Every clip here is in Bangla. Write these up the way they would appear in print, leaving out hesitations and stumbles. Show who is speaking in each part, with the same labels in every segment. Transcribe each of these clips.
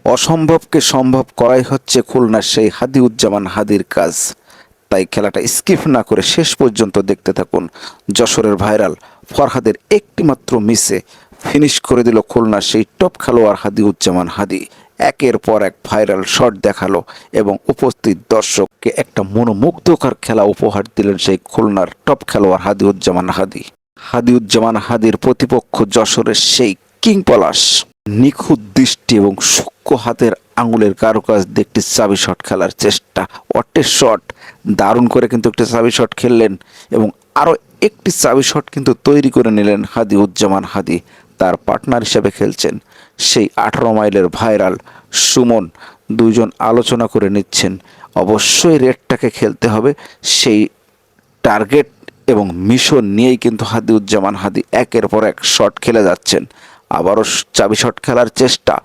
Speaker 1: অসম্ভবকে সম্ভব করাই হচ্ছে খুলনার সেই হাদিউজ্জামান হাদির কাজ। তাই খেলাটা স্কিপ না করে শেষ পর্যন্ত দেখতে থাকুন। যশোরের ভাইরাল ফরহাদের একটিমাত্র মিসে ফিনিশ করে দিল খুলনার সেই টপ খেলোয়াড় হাদিউজ্জামান হাদি। একের পর এক ভাইরাল শট দেখালো এবং উপস্থিত দর্শককে একটা মনোমুগ্ধকর খেলা উপহার দিলেন সেই খুলনার টপ খেলোয়াড় হাদিউজ্জামান হাদি। হাদিউজ্জামান হাদির প্রতিপক্ষ যশোরের সেই কিং পলাশ নিখুঁত দৃষ্টি এবং সূক্ষ্ম হাতের আঙুলের কারুকাজ দিয়ে একটি চাবি শট খেলার চেষ্টা। অটের শট, দারুণ করে কিন্তু একটি চাবি শট খেললেন এবং আরও একটি চাবি শট কিন্তু তৈরি করে নিলেন হাদিউজ্জামান হাদি। তার পার্টনার হিসেবে খেলছেন সেই 18 মাইলের ভাইরাল সুমন। দুইজন আলোচনা করে নিচ্ছেন অবশ্যই রেডটাকে খেলতে হবে, সেই টার্গেট এবং মিশন নিয়েই কিন্তু হাদিউজ্জামান হাদি একের পর এক শট খেলে যাচ্ছেন। আবারও চাবি শট খেলার চেষ্টা,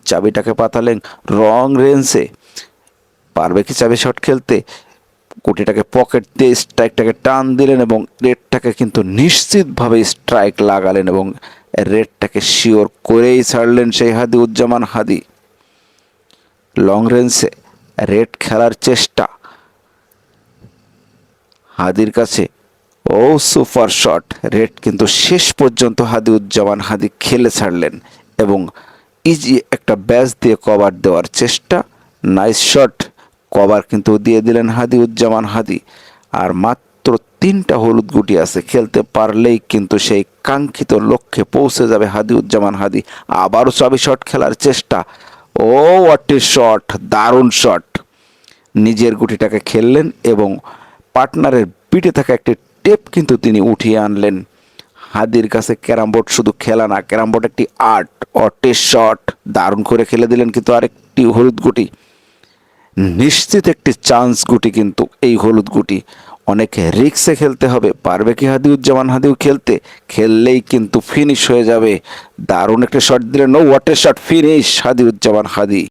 Speaker 1: চাবিটাকে পাতালেন রং রেঞ্জে। পারবে কি চাবি শট খেলতে? গুটিটাকে পকেট দিয়ে স্ট্রাইকটাকে টান দিলেন এবং রেডটাকে কিন্তু নিশ্চিতভাবে স্ট্রাইক লাগালেন এবং রেডটাকে শিওর করেই ছাড়লেন সেই হাদিউজ্জামান হাদি। লং রেঞ্জে রেড খেলার চেষ্টা হাদির কাছে, ও সুপার শট। রেড কিন্তু শেষ পর্যন্ত হাদিউজ্জামান হাদি খেলে ছাড়লেন এবং ইজি একটা ব্যাচ দিয়ে কভার দেওয়ার চেষ্টা। নাইস শট, কভার কিন্তু দিয়ে দিলেন হাদিউজ্জামান হাদি। আর মাত্র 3টা হলুদ গুটি আছে, খেলতে পারলেই কিন্তু সেই কাঙ্ক্ষিত লক্ষ্যে পৌঁছে যাবে হাদিউজ্জামান হাদি। আবারও চাবি শট খেলার চেষ্টা। ও হোয়াট এ শট, দারুণ শট। নিজের গুটিটাকে খেললেন এবং পার্টনারের পিঠে থাকা একটি টেপ কিন্তু তিনি উঠিয়ে আনলেন। হাদির কাছে ক্যারাম বোর্ড শুধু খেলা না, ক্যারাম বোর্ড একটি আর্ট। অটে শট, দারুণ করে খেলে দিলেন কিন্তু আরেকটি হলুদ গুটি। নিশ্চিত একটি চান্স গুটি কিন্তু এই হলুদ গুটি। অনেক রিক্সে খেলতে হবে, পারবে কি হাদিউজ্জামান হাদিও খেলতে? খেললেই কিন্তু ফিনিশ হয়ে যাবে। দারুণ একটা শট দিলেন, know what a shot, finish Hadiuzzaman Hadi.